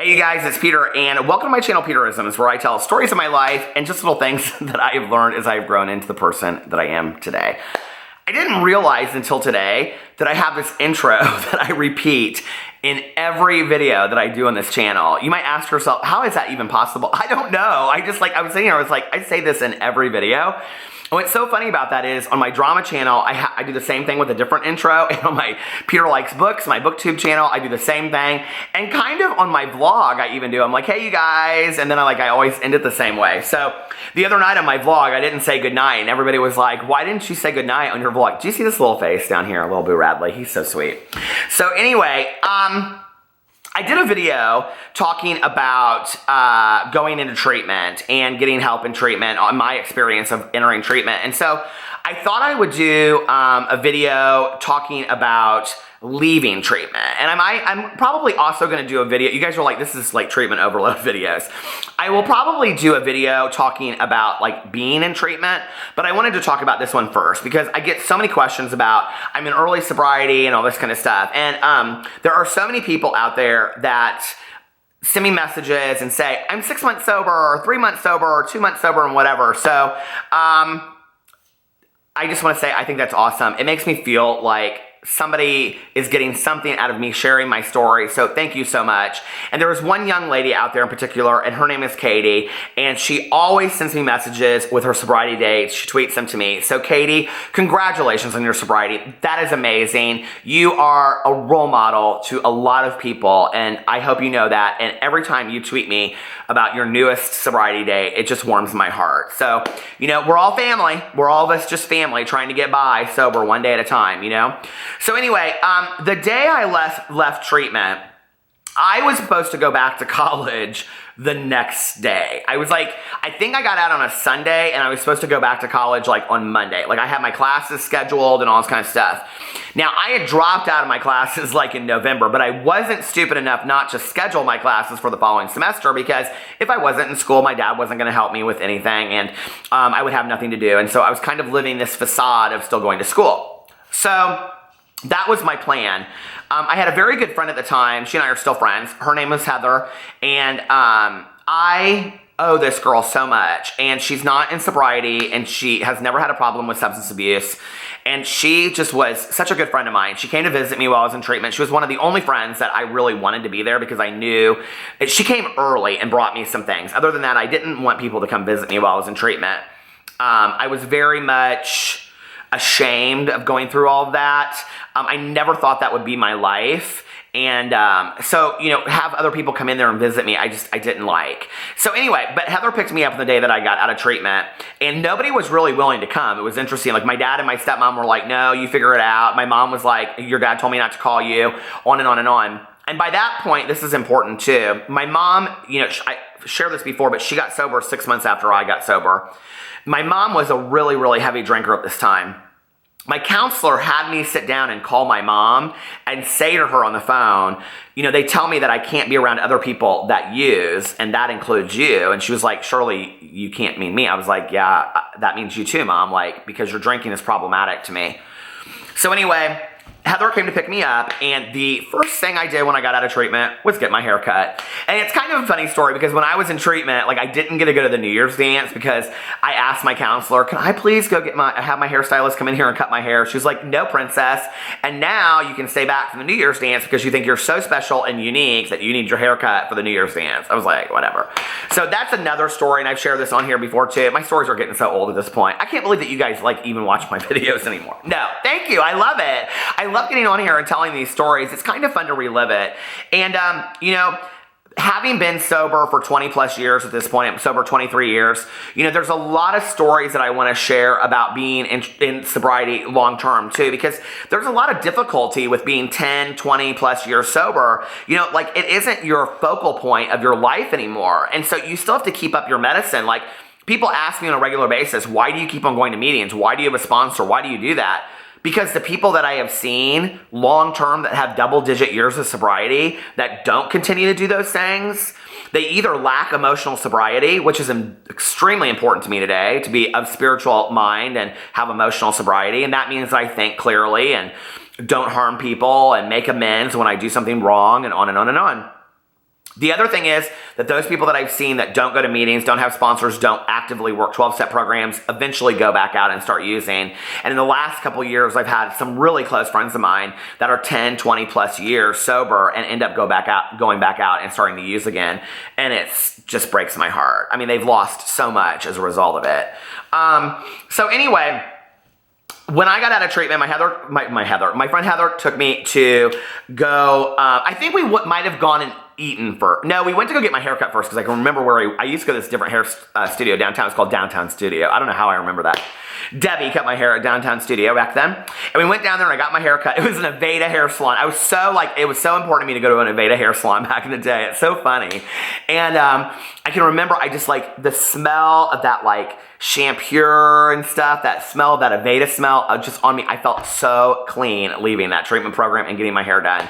Hey you guys, it's Peter, and welcome to my channel, Peterisms, where I tell stories of my life and just little things that I have learned as I've grown into the person that I am today. I didn't realize until today that I have this intro that I repeat in every video that I do on this channel. You might ask yourself, how is that even possible? I don't know. I was sitting here, I say this in every video. And what's so funny about that is on my drama channel, I do the same thing with a different intro. And on my Peter Likes Books, my booktube channel, I do the same thing. And kind of on my vlog, I even do. I'm like, hey, you guys. And then I always end it the same way. So the other night on my vlog, I didn't say goodnight. And everybody was like, why didn't you say goodnight on your vlog? Do you see this little face down here? Little Boo Radley. He's so sweet. So anyway, I did a video talking about going into treatment and getting help in treatment on my experience of entering treatment. And so I thought I would do a video talking about leaving treatment. And I'm probably also going to do a video. You guys are like, this is like treatment overload videos. I will probably do a video talking about like being in treatment, but I wanted to talk about this one first because I get so many questions about I'm in early sobriety and all this kind of stuff. And there are so many people out there that send me messages and say, I'm 6 months sober or 3 months sober or 2 months sober and whatever. So I just want to say I think that's awesome. It makes me feel like somebody is getting something out of me sharing my story, so thank you so much. And there was one young lady out there in particular, and her name is Katie, and she always sends me messages with her sobriety dates. She tweets them to me. So Katie, congratulations on your sobriety. That is amazing. You are a role model to a lot of people, and I hope you know that. And every time you tweet me about your newest sobriety date, it just warms my heart. So, you know, we're all family. We're all of us just family trying to get by sober one day at a time, you know? So anyway, the day I left treatment, I was supposed to go back to college the next day. I think I got out on a Sunday and I was supposed to go back to college like on Monday. Like I had my classes scheduled and all this kind of stuff. Now I had dropped out of my classes like in November, but I wasn't stupid enough not to schedule my classes for the following semester because if I wasn't in school, my dad wasn't gonna help me with anything and I would have nothing to do. And so I was kind of living this facade of still going to school. So that was my plan. I had a very good friend at the time. She and I are still friends. Her name was Heather. And I owe this girl so much. And she's not in sobriety. And she has never had a problem with substance abuse. And she just was such a good friend of mine. She came to visit me while I was in treatment. She was one of the only friends that I really wanted to be there because I knew she came early and brought me some things. Other than that, I didn't want people to come visit me while I was in treatment. I was very much ashamed of going through all of that. I never thought that would be my life. And so, you know, have other people come in there and visit me, I didn't like. So anyway, but Heather picked me up on the day that I got out of treatment, and nobody was really willing to come. It was interesting. Like my dad and my stepmom were like, no, you figure it out. My mom was like, your dad told me not to call you, on and on and on. And by that point, this is important too. My mom, you know, I shared this before, but she got sober 6 months after I got sober. My mom was a really, really heavy drinker at this time. My counselor had me sit down and call my mom and say to her on the phone, you know, they tell me that I can't be around other people that use, and that includes you. And she was like, surely you can't mean me. I was like, yeah, that means you too, Mom, like, because your drinking is problematic to me. So anyway, Heather came to pick me up, and the first thing I did when I got out of treatment was get my hair cut. And it's kind of a funny story because when I was in treatment, like I didn't get to go to the New Year's dance because I asked my counselor, can I please go have my hairstylist come in here and cut my hair? She was like, no, princess. And now you can stay back from the New Year's dance because you think you're so special and unique that you need your hair cut for the New Year's dance. I was like, whatever. So that's another story, and I've shared this on here before too. My stories are getting so old at this point. I can't believe that you guys like even watch my videos anymore. No, thank you. I love it. I love getting on here and telling these stories. It's kind of fun to relive it. And, you know, having been sober for 20 plus years at this point, I'm sober 23 years, you know, there's a lot of stories that I want to share about being in sobriety long term too, because there's a lot of difficulty with being 10, 20 plus years sober. You know, like it isn't your focal point of your life anymore. And so you still have to keep up your medicine. Like people ask me on a regular basis, why do you keep on going to meetings? Why do you have a sponsor? Why do you do that? Because the people that I have seen long-term that have double-digit years of sobriety that don't continue to do those things, they either lack emotional sobriety, which is extremely important to me today, to be of spiritual mind and have emotional sobriety. And that means that I think clearly and don't harm people and make amends when I do something wrong and on and on and on. The other thing is that those people that I've seen that don't go to meetings, don't have sponsors, don't actively work 12-step programs, eventually go back out and start using. And in the last couple of years, I've had some really close friends of mine that are 10, 20 plus years sober and end up going back out and starting to use again. And it just breaks my heart. I mean, they've lost so much as a result of it. So anyway, when I got out of treatment, my friend Heather took me to go, I think we might have gone and eaten no, we went to go get my hair cut first because I can remember where I used to go to this different hair studio downtown. It's called Downtown Studio. I don't know how I remember that. Debbie cut my hair at Downtown Studio back then. And we went down there and I got my hair cut. It was an Aveda hair salon. It was so important to me to go to an Aveda hair salon back in the day. It's so funny. And I can remember I just like the smell of that like shampoo and stuff, that smell, that Aveda smell just on me. I felt so clean leaving that treatment program and getting my hair done.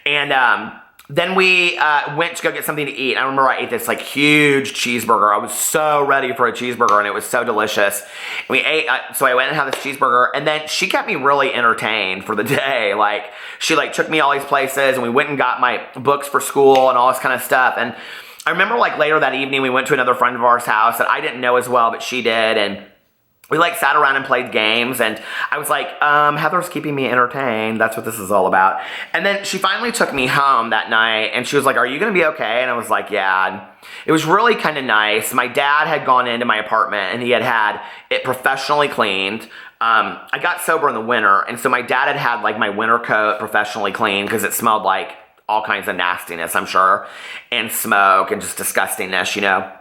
And then we went to go get something to eat. I remember I ate this like huge cheeseburger. I was so ready for a cheeseburger and it was so delicious. And we ate, so I went and had this cheeseburger and then she kept me really entertained for the day. Like she like took me all these places and we went and got my books for school and all this kind of stuff. And I remember like later that evening we went to another friend of ours' house that I didn't know as well, but she did. And we like sat around and played games and I was like, Heather's keeping me entertained. That's what this is all about. And then she finally took me home that night and she was like, are you going to be okay? And I was like, yeah. And it was really kind of nice. My dad had gone into my apartment and he had it professionally cleaned. I got sober in the winter. And so my dad had like my winter coat professionally cleaned because it smelled like all kinds of nastiness, I'm sure, and smoke and just disgustingness, you know.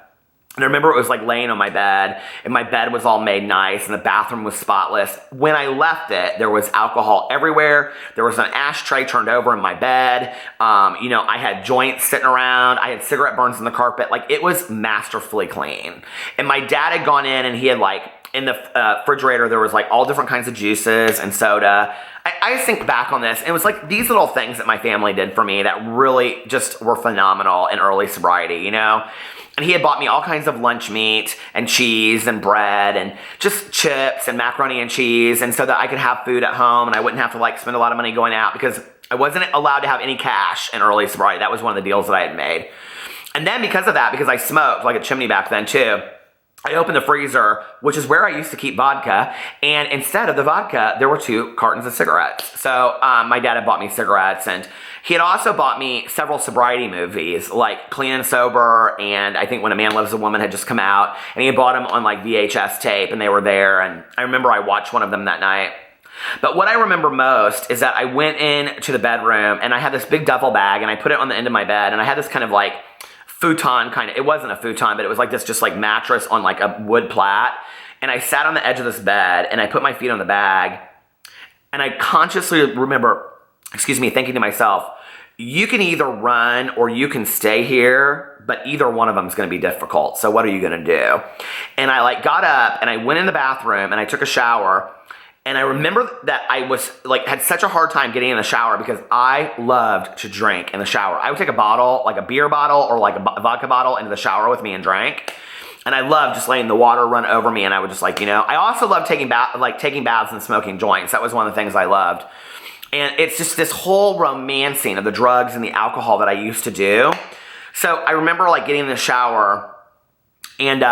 And I remember it was like laying on my bed and my bed was all made nice and the bathroom was spotless. When I left it, there was alcohol everywhere. There was an ashtray turned over in my bed. You know, I had joints sitting around. I had cigarette burns on the carpet. Like it was masterfully clean. And my dad had gone in and he had like, in the refrigerator, there was like all different kinds of juices and soda. I just think back on this, and it was like these little things that my family did for me that really just were phenomenal in early sobriety, you know? And he had bought me all kinds of lunch meat and cheese and bread and just chips and macaroni and cheese, and so that I could have food at home and I wouldn't have to like spend a lot of money going out because I wasn't allowed to have any cash in early sobriety. That was one of the deals that I had made. And then because of that, because I smoked like a chimney back then too, I opened the freezer, which is where I used to keep vodka, and instead of the vodka, there were 2 cartons of cigarettes. So my dad had bought me cigarettes, and he had also bought me several sobriety movies, like Clean and Sober, and I think When a Man Loves a Woman had just come out, and he had bought them on like VHS tape, and they were there, and I remember I watched one of them that night. But what I remember most is that I went in to the bedroom, and I had this big duffel bag, and I put it on the end of my bed, and I had this kind of like futon kind of, it wasn't a futon, but it was like this just like mattress on like a wood plat. And I sat on the edge of this bed and I put my feet on the bag and I consciously remember, thinking to myself, you can either run or you can stay here, but either one of them is going to be difficult. So what are you going to do? And I like got up and I went in the bathroom and I took a shower. And I remember that I was like, had such a hard time getting in the shower because I loved to drink in the shower. I would take a bottle, like a beer bottle or like a vodka bottle into the shower with me and drank. And I loved just letting the water run over me. And I would just like, you know, I also loved taking baths and smoking joints. That was one of the things I loved. And it's just this whole romancing of the drugs and the alcohol that I used to do. So I remember like getting in the shower and,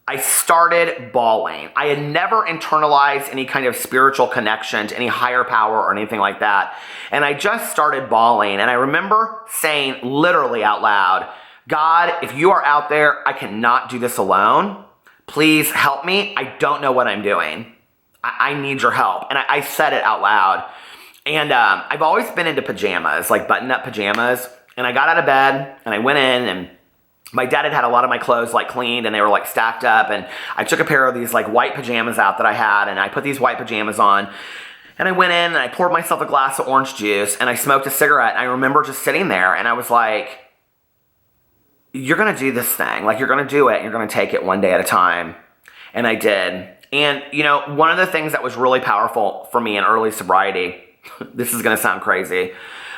I started bawling. I had never internalized any kind of spiritual connection to any higher power or anything like that. And I just started bawling. And I remember saying literally out loud, God, if you are out there, I cannot do this alone. Please help me. I don't know what I'm doing. I need your help. And I said it out loud. And I've always been into pajamas, like button-up pajamas. And I got out of bed and I went in and my dad had a lot of my clothes like cleaned and they were like stacked up, and I took a pair of these like white pajamas out that I had and I put these white pajamas on and I went in and I poured myself a glass of orange juice and I smoked a cigarette, and I remember just sitting there and I was like, you're gonna do this thing, like you're gonna do it, you're gonna take it one day at a time. And I did. And you know, one of the things that was really powerful for me in early sobriety, this is gonna sound crazy,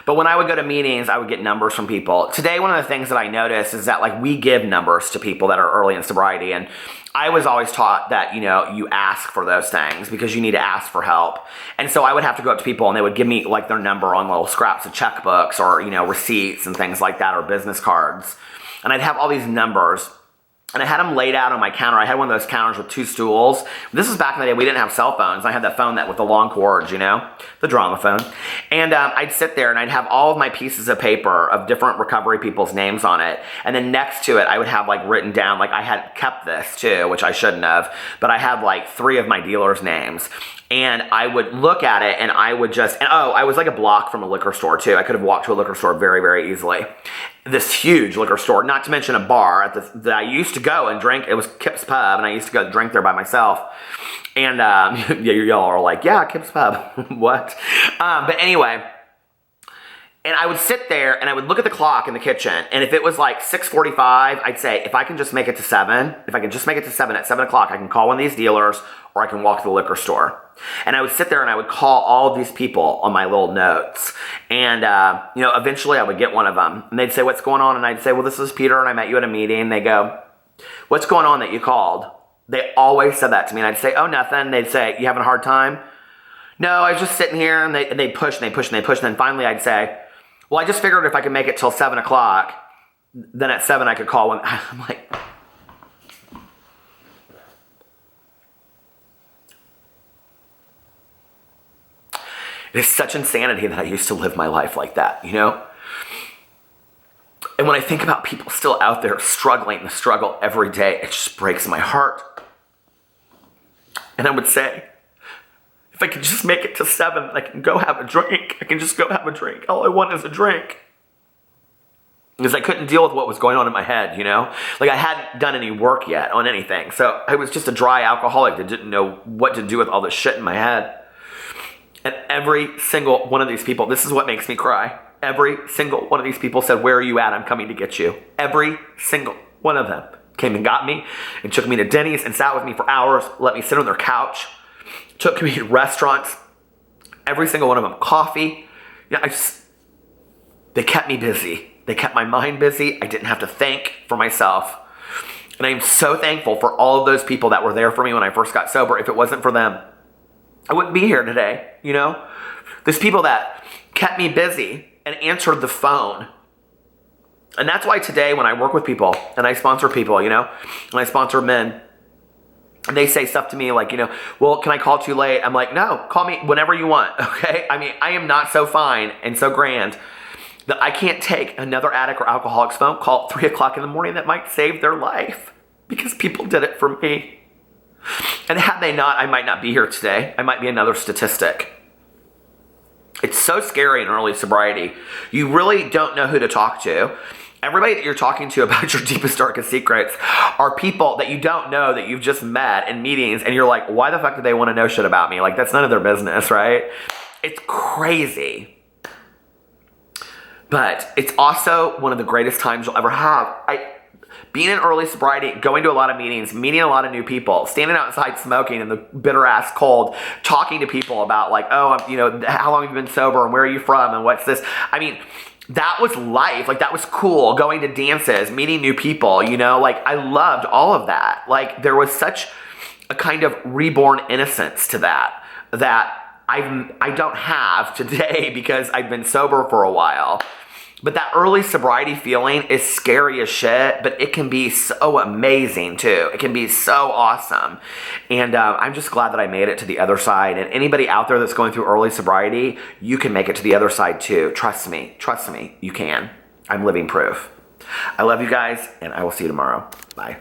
But when I would go to meetings, I would get numbers from people. Today, one of the things that I notice is that like we give numbers to people that are early in sobriety. And I was always taught that, you know, you ask for those things because you need to ask for help. And so I would have to go up to people and they would give me like their number on little scraps of checkbooks or, you know, receipts and things like that, or business cards. And I'd have all these numbers. And I had them laid out on my counter. I had one of those counters with 2 stools. This was back in the day. We didn't have cell phones. I had that phone that with the long cords, you know, the drama phone. And I'd sit there and I'd have all of my pieces of paper of different recovery people's names on it. And then next to it, I would have like written down, like I had kept this too, which I shouldn't have, but I had like 3 of my dealers' names. And I would look at it and I would just, and oh, I was like a block from a liquor store too. I could have walked to a liquor store very, very easily. This huge liquor store, not to mention a bar that I used to go and drink. It was Kip's Pub, and I used to go drink there by myself. And yeah, y'all are like, yeah, Kip's Pub. What? But anyway, and I would sit there and I would look at the clock in the kitchen. And if it was like 6:45, I'd say, if I can just make it to 7, if I can just make it to 7 at 7 o'clock, I can call one of these dealers or I can walk to the liquor store. And I would sit there and I would call all of these people on my little notes. And, you know, eventually I would get one of them. And they'd say, what's going on? And I'd say, well, this is Peter and I met you at a meeting. They go, what's going on that you called? They always said that to me. And I'd say, oh, nothing. They'd say, you having a hard time? No, I was just sitting here. And they'd push and they push and they push. And then finally I'd say, well, I just figured if I could make it till 7 o'clock, then at 7 I could call one. I'm like, it is such insanity that I used to live my life like that, you know? And when I think about people still out there struggling the struggle every day, it just breaks my heart. And I would say, if I could just make it to 7, I can go have a drink. I can just go have a drink. All I want is a drink. Because I couldn't deal with what was going on in my head, you know? Like I hadn't done any work yet on anything. So I was just a dry alcoholic that didn't know what to do with all this shit in my head. And every single one of these people, this is what makes me cry. Every single one of these people said, where are you at? I'm coming to get you. Every single one of them came and got me and took me to Denny's and sat with me for hours, let me sit on their couch, took me to restaurants, every single one of them, coffee. Yeah, they kept me busy. They kept my mind busy. I didn't have to think for myself. And I'm so thankful for all of those people that were there for me when I first got sober. If it wasn't for them, I wouldn't be here today, you know? There's people that kept me busy and answered the phone. And that's why today when I work with people and I sponsor people, you know, and I sponsor men, and they say stuff to me like, you know, well, can I call too late? I'm like, no, call me whenever you want, okay? I mean, I am not so fine and so grand that I can't take another addict or alcoholic's phone call at 3 o'clock in the morning that might save their life because people did it for me. And had they not, I might not be here today. I might be another statistic. It's so scary in early sobriety. You really don't know who to talk to. Everybody that you're talking to about your deepest, darkest secrets are people that you don't know, that you've just met in meetings, and you're like, why the fuck do they want to know shit about me? Like, that's none of their business, right? It's crazy. But it's also one of the greatest times you'll ever have. Being in early sobriety, going to a lot of meetings, meeting a lot of new people, standing outside smoking in the bitter ass cold, talking to people about like, oh, you know, how long have you been sober and where are you from and what's this? I mean, that was life. Like that was cool. Going to dances, meeting new people, you know, like I loved all of that. Like there was such a kind of reborn innocence to that I don't have today because I've been sober for a while. But that early sobriety feeling is scary as shit, but it can be so amazing too. It can be so awesome. And I'm just glad that I made it to the other side. And anybody out there that's going through early sobriety, you can make it to the other side too. Trust me, you can. I'm living proof. I love you guys, and I will see you tomorrow. Bye.